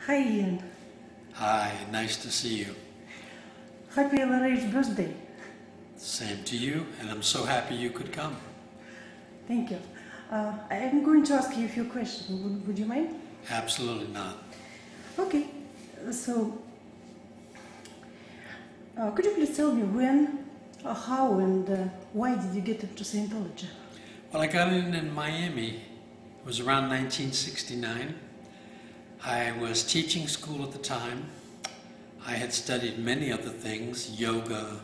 Hi Ian. Hi, nice to see you. Happy ever-age birthday. Same to you, and I'm so happy you could come. Thank you. I am going to ask you a few questions. Would you mind? Absolutely not. Okay. So, could you please tell me when, how, and why did you get into Scientology? Well, I got in Miami. It was around 1969. I was teaching school at the time. I had studied many other things, yoga,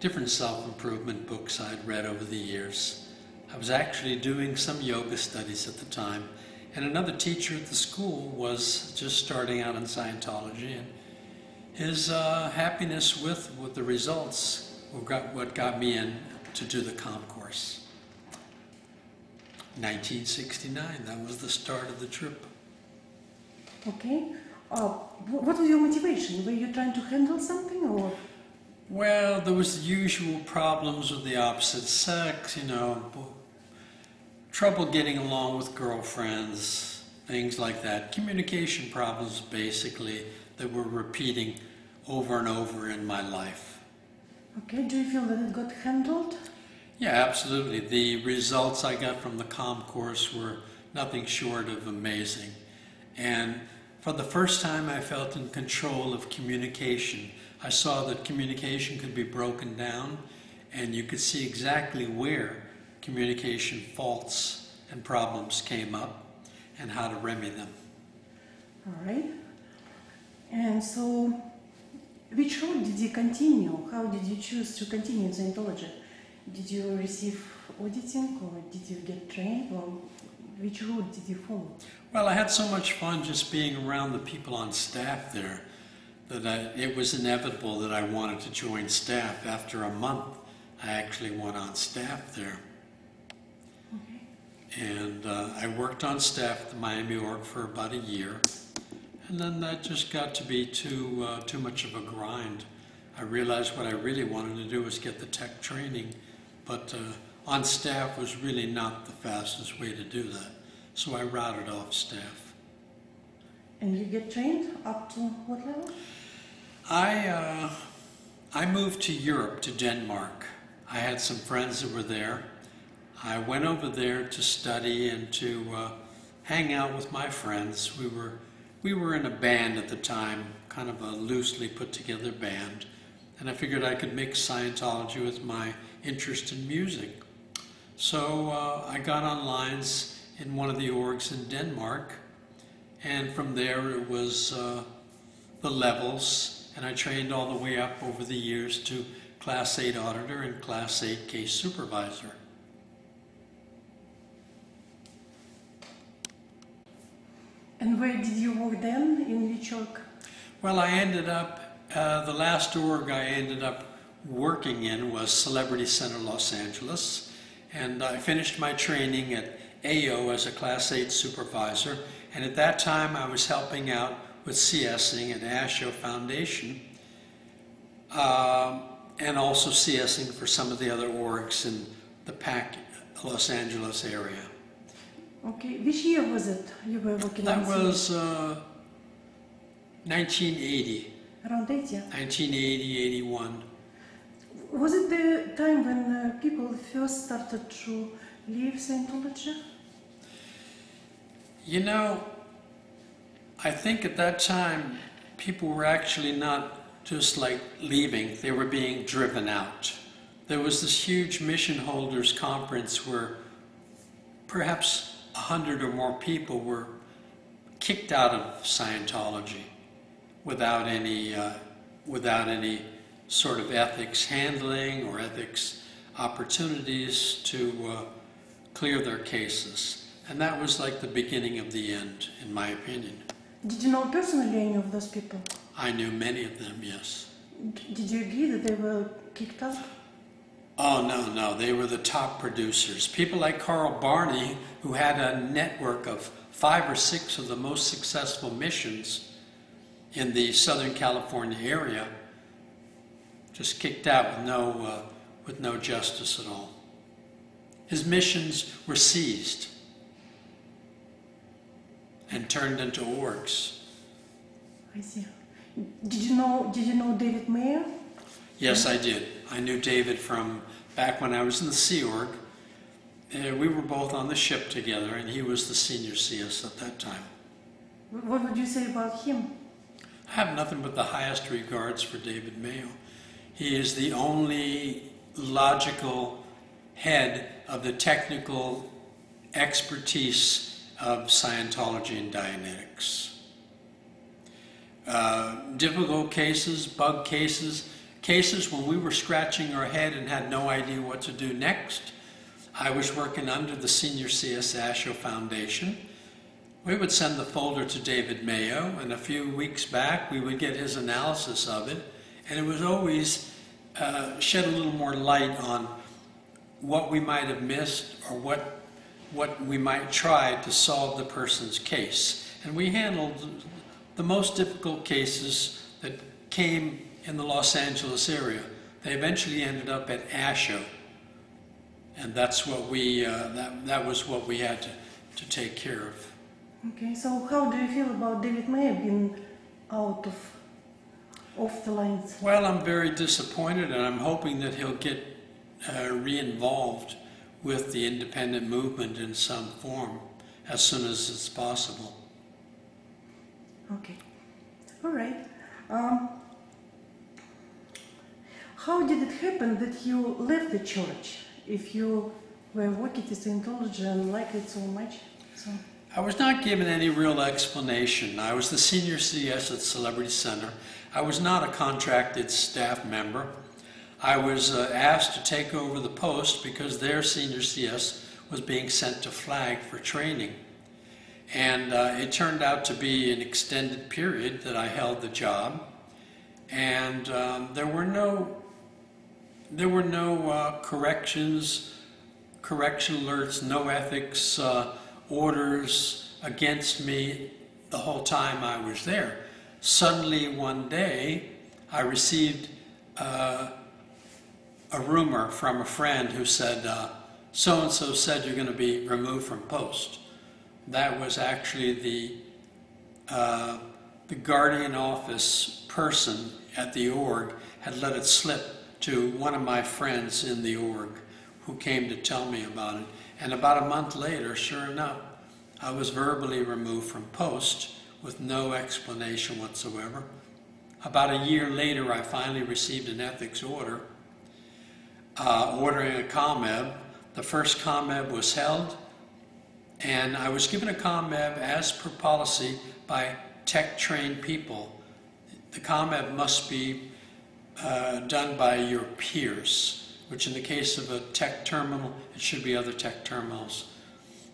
different self-improvement books I'd read over the years. I was actually doing some yoga studies at the time, and another teacher at the school was just starting out in Scientology, and his happiness with the results were what got me in to do the comp course. 1969, that was the start of the trip. Okay. What was your motivation? Were you trying to handle something, or? Well, there was the usual problems with the opposite sex, trouble getting along with girlfriends, things like that. Communication problems, basically, that were repeating over and over in my life. Okay. Do you feel that it got handled? Yeah, absolutely. The results I got from the comm course were nothing short of amazing. And for the first time, I felt in control of communication. I saw that communication could be broken down, and you could see exactly where communication faults and problems came up and how to remedy them. All right. And so, which route did you continue? How did you choose to continue in Scientology? Did you receive auditing, or did you get trained, or which route did you follow? Well, I had so much fun just being around the people on staff there that it was inevitable that I wanted to join staff. After a month, I actually went on staff there. Okay. And I worked on staff at the Miami org for about a year. And then that just got to be too much of a grind. I realized what I really wanted to do was get the tech training, but on staff was really not the fastest way to do that. So I routed off staff. And you get trained up to what level? I moved to Europe, to Denmark. I had some friends that were there. I went over there to study and to hang out with my friends. We were in a band at the time, kind of a loosely put together band, and I figured I could mix Scientology with my interest in music. So I got on lines in one of the orgs in Denmark, and from there it was the levels, and I trained all the way up over the years to Class 8 Auditor and Class 8 Case Supervisor. And where did you work then? In which org? Well, I ended up, the last org I ended up working in was Celebrity Center Los Angeles, and I finished my training at AO as a Class 8 supervisor, and at that time I was helping out with CSing at ASHO Foundation, and also CSing for some of the other orgs in the PAC Los Angeles area. Okay, which year was it you were working on? That was 1980. Around 8, yeah. 1980, 81. Was it the time when people first started to leave Scientology? I think at that time people were actually not just like leaving, they were being driven out. There was this huge mission holders conference where perhaps 100 or more people were kicked out of Scientology without any sort of ethics handling or ethics opportunities to clear their cases. And that was like the beginning of the end, in my opinion. Did you know personally any of those people? I knew many of them, yes. Did you agree that they were kicked out? Oh, no, they were the top producers. People like Carl Barney, who had a network of 5 or 6 of the most successful missions in the Southern California area, just kicked out with no justice at all. His missions were seized and turned into orgs. I see. Did you know David Mayer? Yes, I did. I knew David from back when I was in the Sea Org. We were both on the ship together, and he was the senior CS at that time. What would you say about him? I have nothing but the highest regards for David Mayo. He is the only logical head of the technical expertise of Scientology and Dianetics. Difficult cases, bug cases, cases when we were scratching our head and had no idea what to do next. I was working under the Senior CS Asho Foundation. We would send the folder to David Mayo, and a few weeks back we would get his analysis of it, and it was always shed a little more light on what we might have missed or what we might try to solve the person's case. And we handled the most difficult cases that came in the Los Angeles area. They eventually ended up at Asho, and that's what we that was what we had to take care of. Okay, so how do you feel about David Mayer being out of the lines? Well, I'm very disappointed, and I'm hoping that he'll get re-involved with the independent movement in some form as soon as it's possible. Okay, all right. How did it happen that you left the church if you were working in Scientology and liked it so much? I was not given any real explanation. I was the senior CS at Celebrity Center. I was not a contracted staff member. I was asked to take over the post because their senior CS was being sent to Flag for training. And it turned out to be an extended period that I held the job. And there were no correction alerts, no ethics orders against me the whole time I was there. Suddenly one day I received a rumor from a friend who said, so-and-so said you're going to be removed from post. That was actually the guardian office person at the org had let it slip to one of my friends in the org who came to tell me about it. And about a month later, sure enough, I was verbally removed from post with no explanation whatsoever. About a year later, I finally received an ethics order ordering a ComEv. The first ComEv was held, and I was given a ComEv as per policy by tech-trained people. The ComEv must be done by your peers, which in the case of a tech terminal, it should be other tech terminals.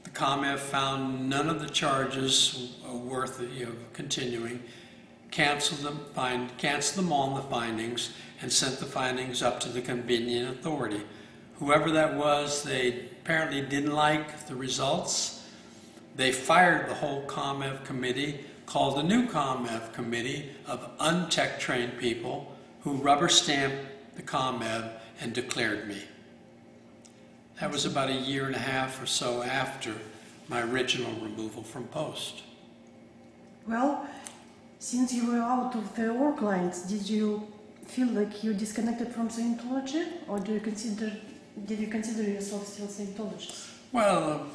The ComEv found none of the charges worthy of continuing, canceled them all in the findings, and sent the findings up to the convenient authority. Whoever that was, they apparently didn't like the results. They fired the whole ComEv committee, called a new ComEv committee of untech-trained people who rubber-stamped the ComEv and declared me. That was about a year and a half or so after my original removal from post. Well, since you were out of the org lines, did you feel like you disconnected from Scientology, or did you consider yourself still Scientologist? Well,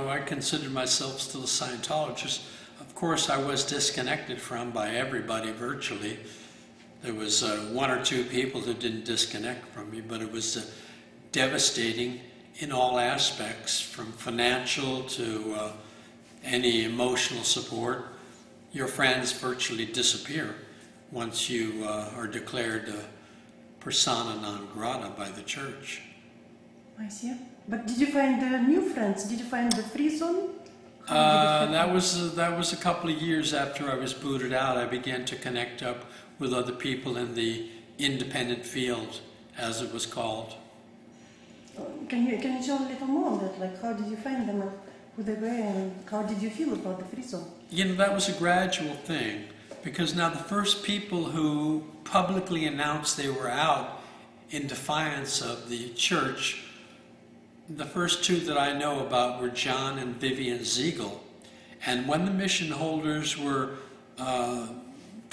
I considered myself still a Scientologist. Of course, I was disconnected from by everybody virtually. There was one or two people who didn't disconnect from me, but it was devastating in all aspects, from financial to any emotional support. Your friends virtually disappear once you are declared persona non grata by the church. I see. But did you find new friends? Did you find the free zone? That was a couple of years after I was booted out. I began to connect up with other people in the independent field, as it was called. Can you tell a little more on that? Like, how did you find them and who they were, and how did you feel about the free zone? That was a gradual thing, because now the first people who publicly announced they were out in defiance of the church, the first two that I know about were John and Vivian Ziegel. And when the mission holders were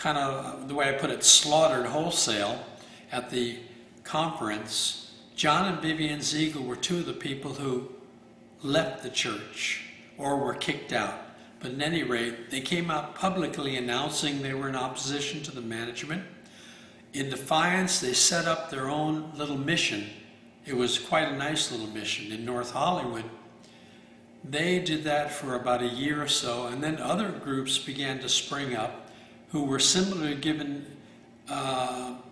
kind of, the way I put it, slaughtered wholesale at the conference, John and Vivian Ziegel were two of the people who left the church or were kicked out. But at any rate, they came out publicly announcing they were in opposition to the management. In defiance, they set up their own little mission. It was quite a nice little mission in North Hollywood. They did that for about a year or so, and then other groups began to spring up who were similarly given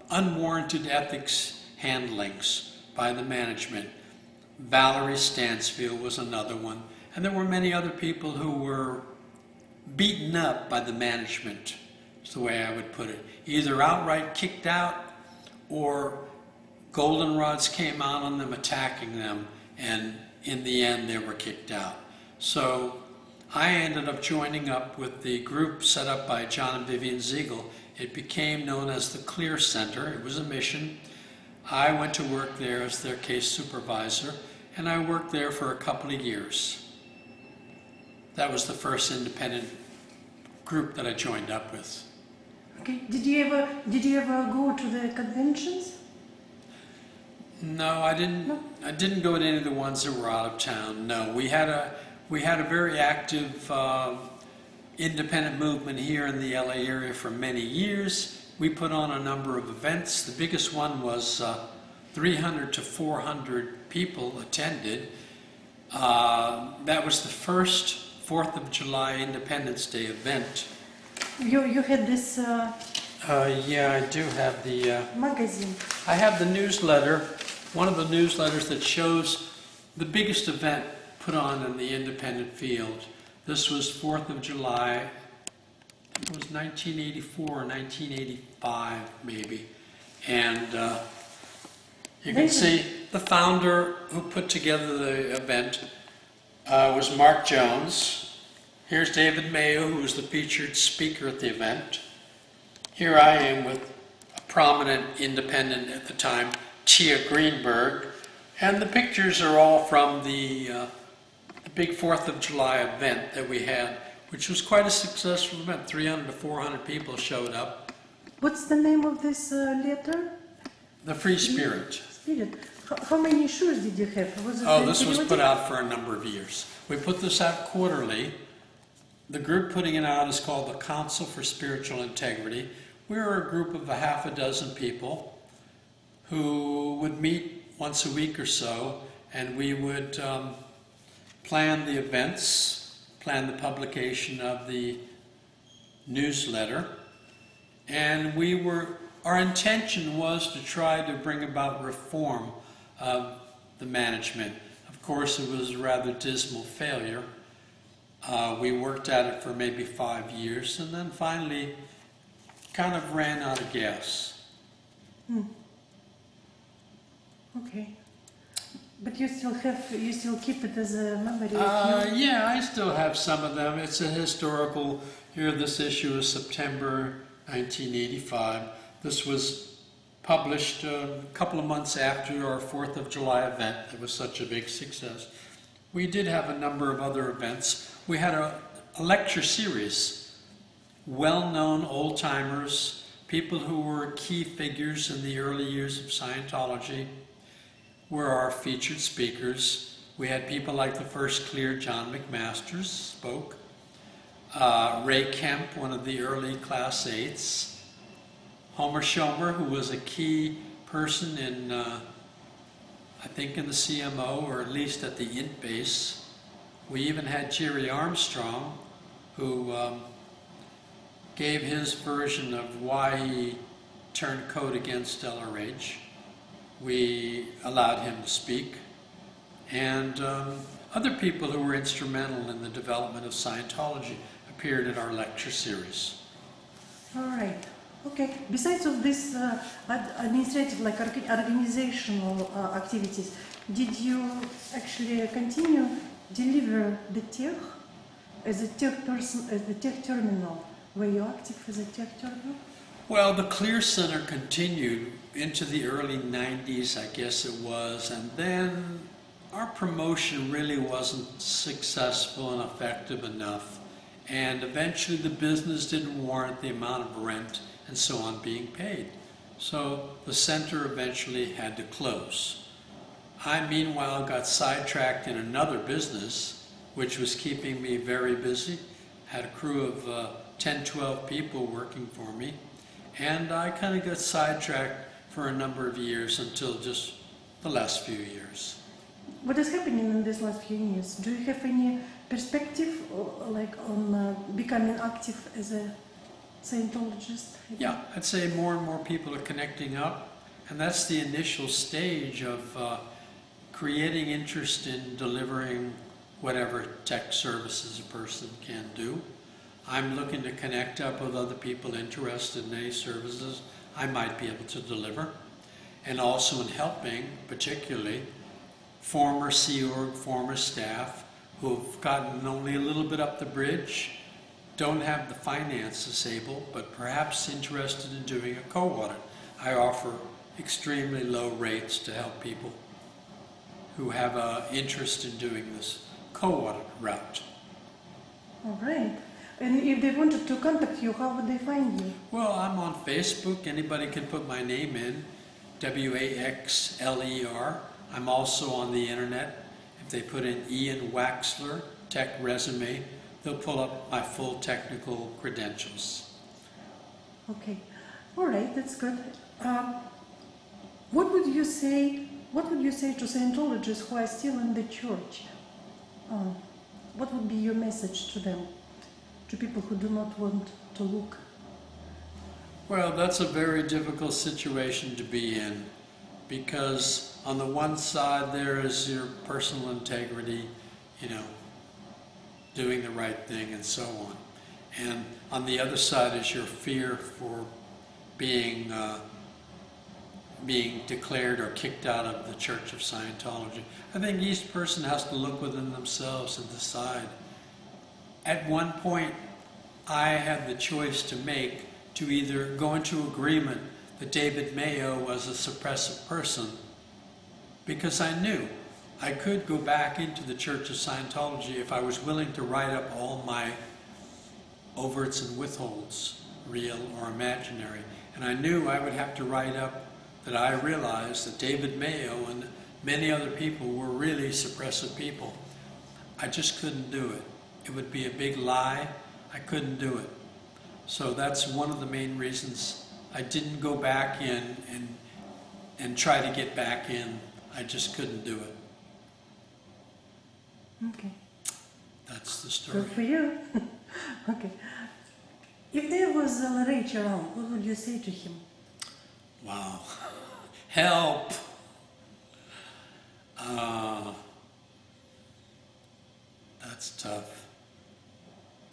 unwarranted ethics handlings by the management. Valerie Stansfield was another one, and there were many other people who were beaten up by the management, is the way I would put it. Either outright kicked out, or goldenrods came out on them attacking them, and in the end they were kicked out. So I ended up joining up with the group set up by John and Vivian Ziegel. It became known as the Clear Center. It was a mission. I went to work there as their case supervisor, and I worked there for a couple of years. That was the first independent group that I joined up with. Okay. Did you ever go to the conventions? No, I didn't. No? I didn't go to any of the ones that were out of town. No, we had a very active independent movement here in the LA area for many years. We put on a number of events. The biggest one was 300 to 400 people attended. That was the first 4th of July Independence Day event. You had this Yeah, I do have the... magazine. I have the newsletter, one of the newsletters that shows the biggest event put on in the independent field. This was 4th of July, it was 1984 or 1985 maybe. And you can see the founder who put together the event was Mark Jones. Here's David Mayo, who was the featured speaker at the event. Here I am with a prominent independent at the time, Tia Greenberg, and the pictures are all from the big 4th of July event that we had, which was quite a successful event. 300 to 400 people showed up. What's the name of this letter? The Free Spirit. Spirit. How many issues did you have? Was it This was put out for a number of years. We put this out quarterly. The group putting it out is called the Council for Spiritual Integrity. We were a group of a half a dozen people who would meet once a week or so, and we would plan the events, plan the publication of the newsletter, and our intention was to try to bring about reform of the management. Of course, it was a rather dismal failure. We worked at it for maybe 5 years, and then finally kind of ran out of gas. Okay. But you still keep it as a memory of you? Yeah, I still have some of them. It's a historical, here this issue is September 1985. This was published a couple of months after our 4th of July event. It was such a big success. We did have a number of other events. We had a lecture series, well-known old-timers, people who were key figures in the early years of Scientology, were our featured speakers. We had people like the first clear John McMasters spoke, Ray Kemp, one of the early Class 8s, Homer Schomer, who was a key person in, I think in the CMO, or at least at the INT base. We even had Jerry Armstrong, who gave his version of why he turned code against LRH. We allowed him to speak, and other people who were instrumental in the development of Scientology appeared in our lecture series. All right. Okay. Besides of this administrative, like organizational activities, did you actually continue deliver the tech as a tech person, as the tech terminal? Were you active as a tech terminal? Well, the Clear Center continued into the early 90s, I guess it was, and then our promotion really wasn't successful and effective enough. and eventually the business didn't warrant the amount of rent and so on being paid. So the center eventually had to close. I, meanwhile, got sidetracked in another business, which was keeping me very busy. Had a crew of 10, 12 people working for me, and I kind of got sidetracked for a number of years until just the last few years. What is happening in these last few years? Do you have any perspective, like on becoming active as a Scientologist? Yeah, I'd say more and more people are connecting up, and that's the initial stage of creating interest in delivering whatever tech services a person can do. I'm looking to connect up with other people interested in any services I might be able to deliver, and also in helping, particularly, former Sea Org, former staff who have gotten only a little bit up the bridge, don't have the finances able, but perhaps interested in doing a co-audit. I offer extremely low rates to help people who have an interest in doing this co-audit route. All right. And if they wanted to contact you, how would they find you? Well, I'm on Facebook. Anybody can put my name in, Waxler. I'm also on the internet. If they put in Ian Waxler, Tech Resume, they'll pull up my full technical credentials. Okay. All right, that's good. What would you say to Scientologists who are still in the church? What would be your message to them, to people who do not want to look? Well, that's a very difficult situation to be in, because on the one side there is your personal integrity, doing the right thing and so on. And on the other side is your fear for being declared or kicked out of the Church of Scientology. I think each person has to look within themselves and decide. At one point, I had the choice to make to either go into agreement that David Mayo was a suppressive person, because I knew I could go back into the Church of Scientology if I was willing to write up all my overts and withholds, real or imaginary. And I knew I would have to write up that I realized that David Mayo and many other people were really suppressive people. I just couldn't do it. It would be a big lie. I couldn't do it. So that's one of the main reasons I didn't go back in and try to get back in. I just couldn't do it. Okay. That's the story. Good for you. Okay. If there was a Rage around, what would you say to him? Wow. Help! That's tough.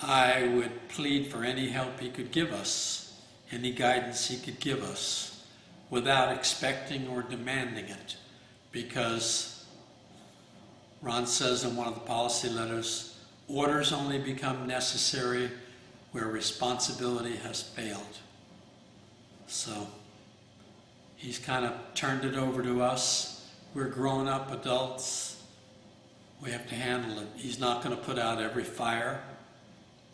I would plead for any help he could give us, any guidance he could give us, without expecting or demanding it, because Ron says in one of the policy letters, orders only become necessary where responsibility has failed. So he's kind of turned it over to us. We're grown-up adults. We have to handle it. He's not going to put out every fire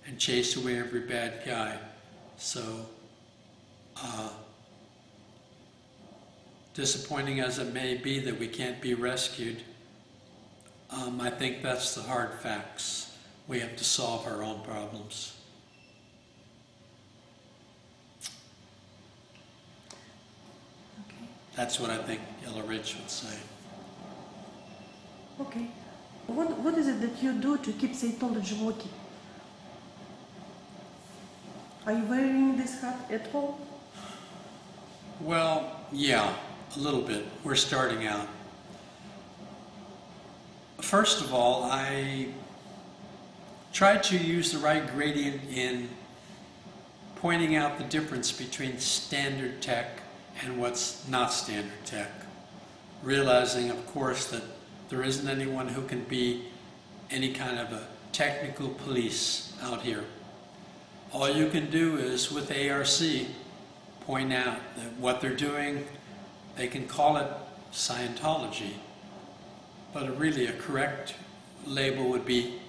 and chase away every bad guy. So disappointing as it may be that we can't be rescued, I think that's the hard facts. We have to solve our own problems. Okay. That's what I think Ella Ridge would say. Okay. What is it that you do to keep Scientology working? Are you wearing this hat at all? Well, yeah, a little bit. We're starting out. First of all, I try to use the right gradient in pointing out the difference between standard tech and what's not standard tech. Realizing, of course, that there isn't anyone who can be any kind of a technical police out here. All you can do is, with ARC, point out that what they're doing, they can call it Scientology, but really a correct label would be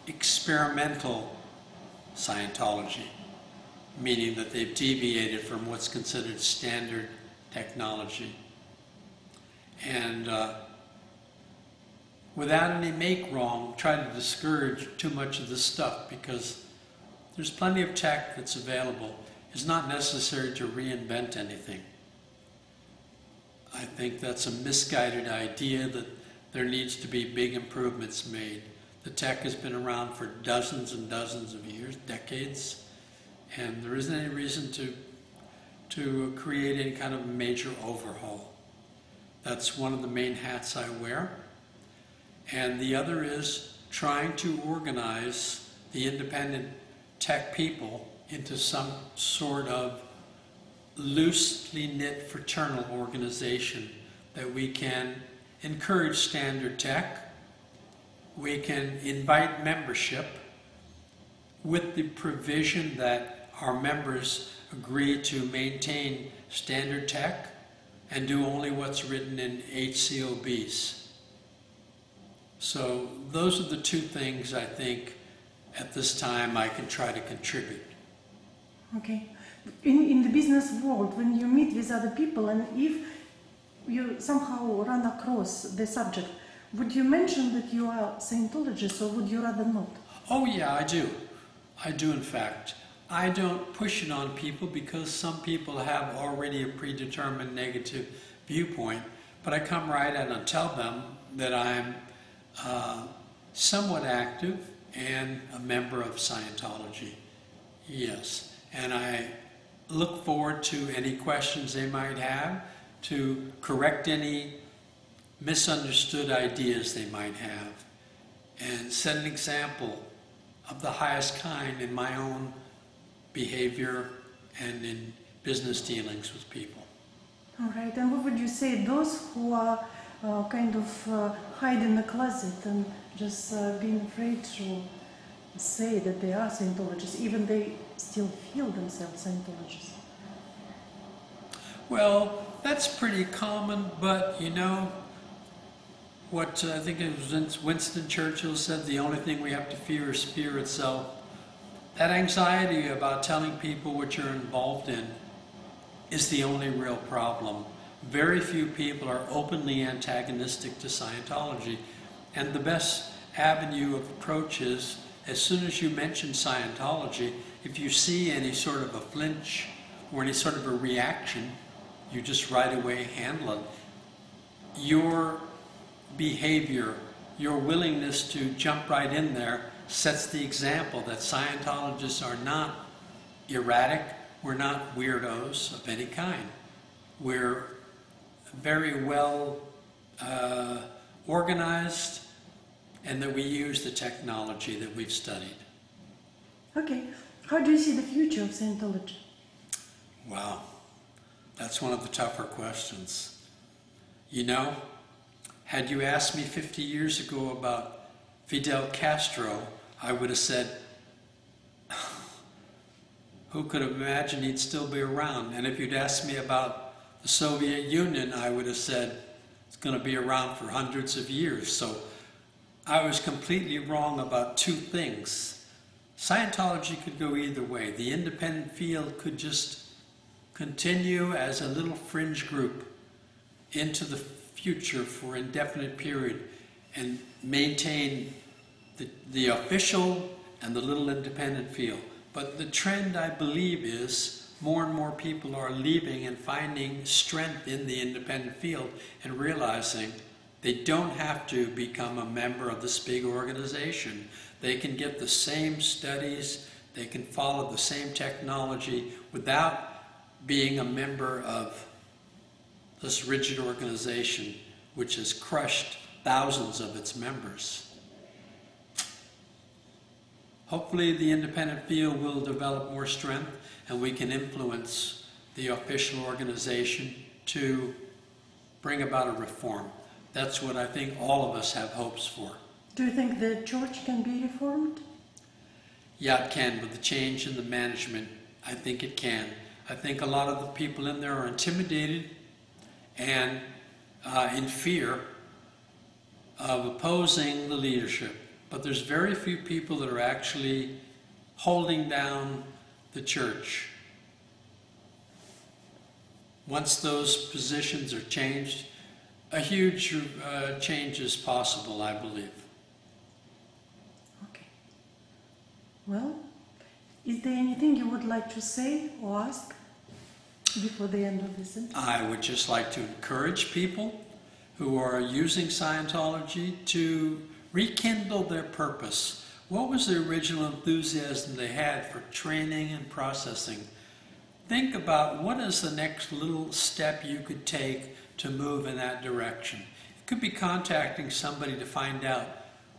experimental Scientology, meaning that they've deviated from what's considered standard technology. And without any make wrong, try to discourage too much of this stuff, because there's plenty of tech that's available. It's not necessary to reinvent anything. I think that's a misguided idea that there needs to be big improvements made. The tech has been around for dozens and dozens of years, decades, and there isn't any reason to create any kind of major overhaul. That's one of the main hats I wear. And the other is trying to organize the independent tech people into some sort of loosely knit fraternal organization that we can encourage standard tech, we can invite membership with the provision that our members agree to maintain standard tech and do only what's written in HCOBs. So those are the two things I think at this time I can try to contribute. Okay. In the business world, when you meet with other people, and if you somehow run across the subject, would you mention that you are Scientologist, or would you rather not? Oh yeah, I do. I do, in fact. I don't push it on people because some people have already a predetermined negative viewpoint, but I come right out and tell them that I'm somewhat active and a member of Scientology. Yes, and I look forward to any questions they might have, to correct any misunderstood ideas they might have, and set an example of the highest kind in my own behavior and in business dealings with people. All right, and what would you say those who are kind of hide in the closet and just being afraid to say that they are Scientologists, even they still feel themselves Scientologists? Well, that's pretty common, but you know, what I think it was Winston Churchill said, the only thing we have to fear is fear itself. That anxiety about telling people what you're involved in is the only real problem. Very few people are openly antagonistic to Scientology, and the best avenue of approach is, as soon as you mention Scientology, if you see any sort of a flinch or any sort of a reaction, you just right away handle it. Your behavior, your willingness to jump right in there sets the example that Scientologists are not erratic, we're not weirdos of any kind. We're very well organized, and that we use the technology that we've studied. Okay, how do you see the future of Scientology? Wow, that's one of the tougher questions. You know, had you asked me 50 years ago about Fidel Castro, I would have said, who could have imagined he'd still be around? And if you'd asked me about the Soviet Union, I would have said it's going to be around for hundreds of years. So I was completely wrong about two things. Scientology could go either way. The independent field could just continue as a little fringe group into the future for an indefinite period and maintain the official and the little independent field. But the trend, I believe, is more and more people are leaving and finding strength in the independent field and realizing they don't have to become a member of this big organization. They can get the same studies, they can follow the same technology without being a member of this rigid organization which has crushed thousands of its members. Hopefully the independent field will develop more strength and we can influence the official organization to bring about a reform. That's what I think all of us have hopes for. Do you think the church can be reformed? Yeah, it can. With the change in the management, I think it can. I think a lot of the people in there are intimidated and in fear of opposing the leadership. But there's very few people that are actually holding down the church. Once those positions are changed, a huge change is possible, I believe. Okay. Well, is there anything you would like to say or ask before the end of this interview? I would just like to encourage people who are using Scientology to rekindle their purpose. What was the original enthusiasm they had for training and processing? Think about what is the next little step you could take to move in that direction. It could be contacting somebody to find out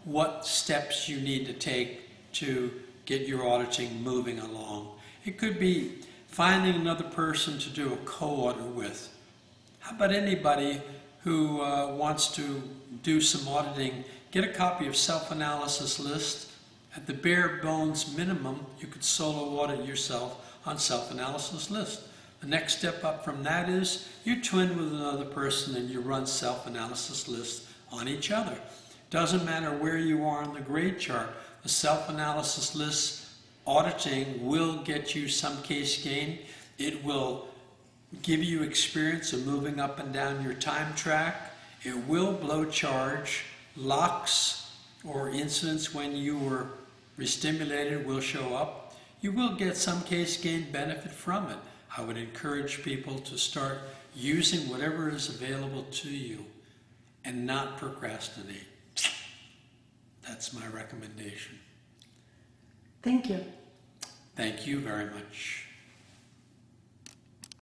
what steps you need to take to get your auditing moving along. It could be finding another person to do a co-audit with. How about anybody who wants to do some auditing, get a copy of self-analysis list. At the bare bones minimum, you could solo audit yourself on self-analysis list. The next step up from that is you twin with another person and you run self-analysis lists on each other. Doesn't matter where you are on the grade chart, the self-analysis list auditing will get you some case gain. It will give you experience of moving up and down your time track. It will blow charge. Locks or incidents when you were restimulated will show up. You will get some case gain benefit from it. I would encourage people to start using whatever is available to you and not procrastinate. That's my recommendation. Thank you. Thank you very much.